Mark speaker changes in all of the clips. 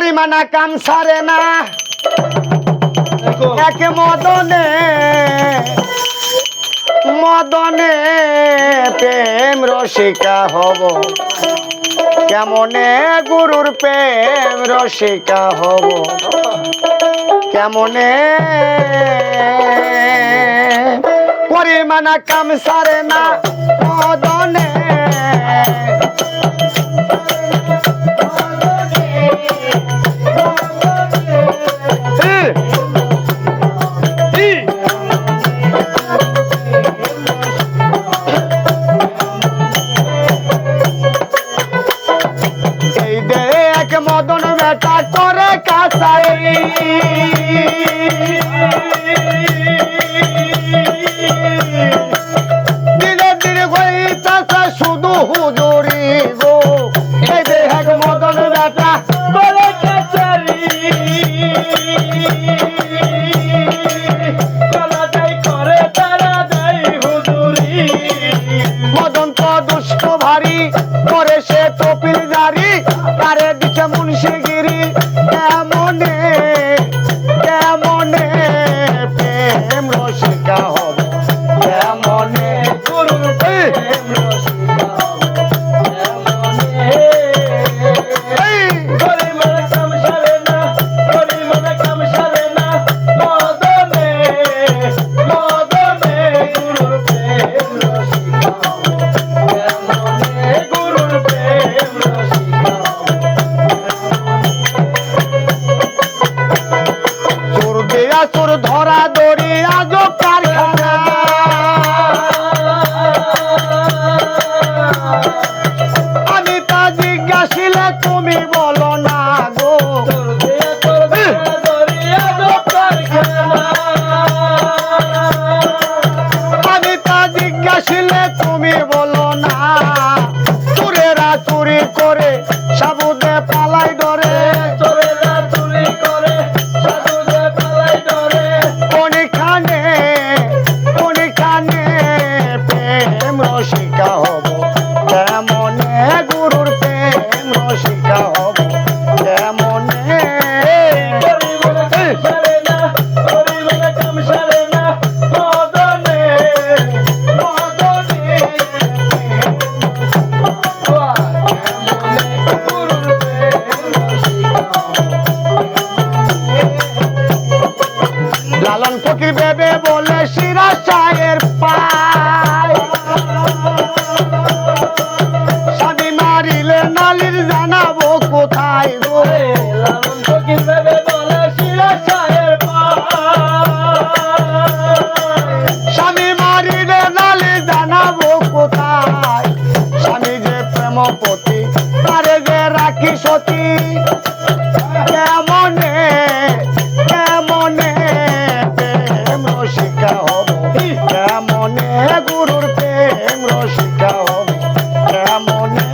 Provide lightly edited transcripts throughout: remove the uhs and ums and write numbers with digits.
Speaker 1: পরিমাণা কাম সারে না এক মদনে মদনে প্রেম রসিকা হব কেমনে গুরুর প্রেম রসিকা হব কেমনে পরিমাণা কাম সারে না মদনে এই দে এক মদন বেটা করে কাসাই দিনে দিনে হইতাছে শুধু হুজুরি গো এই দে এক মদন বেটা করে কাসাই করে তারা দেয় হুজুরি মদন তো দুষ্ট ভারী করে সে কপিল জারি তারে দিচ্ছে মুন্সিগিরি কেমনে কেমনে প্রেম রসিকা হব কেমনে গুরুর প্রেম রসিকা হব কেমনে পরিমাণা কাম সারে না পরিমাণা কাম সারে না মদনে মদনে গুরুর প্রেম রসিকা হব কেমনে গুরুর প্রেম রসিকা হব চোর দেয়া চোর ধরা দড়ি আজ কারখানা আমি তা জিজ্ঞাসিলে তুমি বলো না গো আমি তা জিজ্ঞাসিলে তুমি বলো না চোরেরা চুরি করে সাবুদে পালাই ডরে চোরেরা চুরি করে সাবুদে পালাই ডরে কোনখানে কোনখানে প্রেম রসিকা হব কেমনে গুরুর প্রেম রসিকা হব কেমনে পরিমাণা কাম সারে না পরিমাণা কাম সারে না মদনে মদনে গুরুর প্রেম রসিকা লালন ফকির বেবে বলে শিরা চায়ের পায় স্বামী মারিলে নালির জানাবো কোথায় গো লালন ফকির বেবে বলে শিরা চায়ের পায় স্বামী মারিলে নালি জানাবো কোথায় স্বামী যে প্রেমপতি তারে যে রাখি সতী কেমনে কেমনে প্রেম রসিকা হব কেমনে গুরুর প্রেম রসিকা হব কেমনে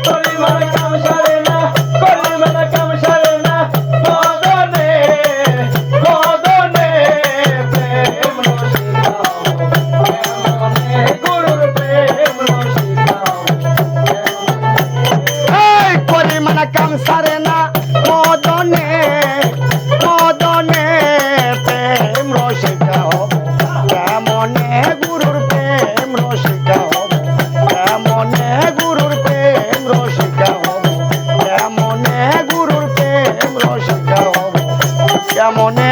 Speaker 1: পরিমাণা কাম সারে না পরিমাণা কাম সারে না মদনে মদনে প্রেম রসিকা হব কেমনে গুরুর প্রেম রসিকা হব এই পরিমাণা কাম সারে না মদনে মদনে প্রেম রসিকা হব কেমনে গুরুর প্রেম রসিকা হব কেমনে গুরুর প্রেম রসিকা হব কেমনে গুরুর প্রেম রসিকা হব কেমনে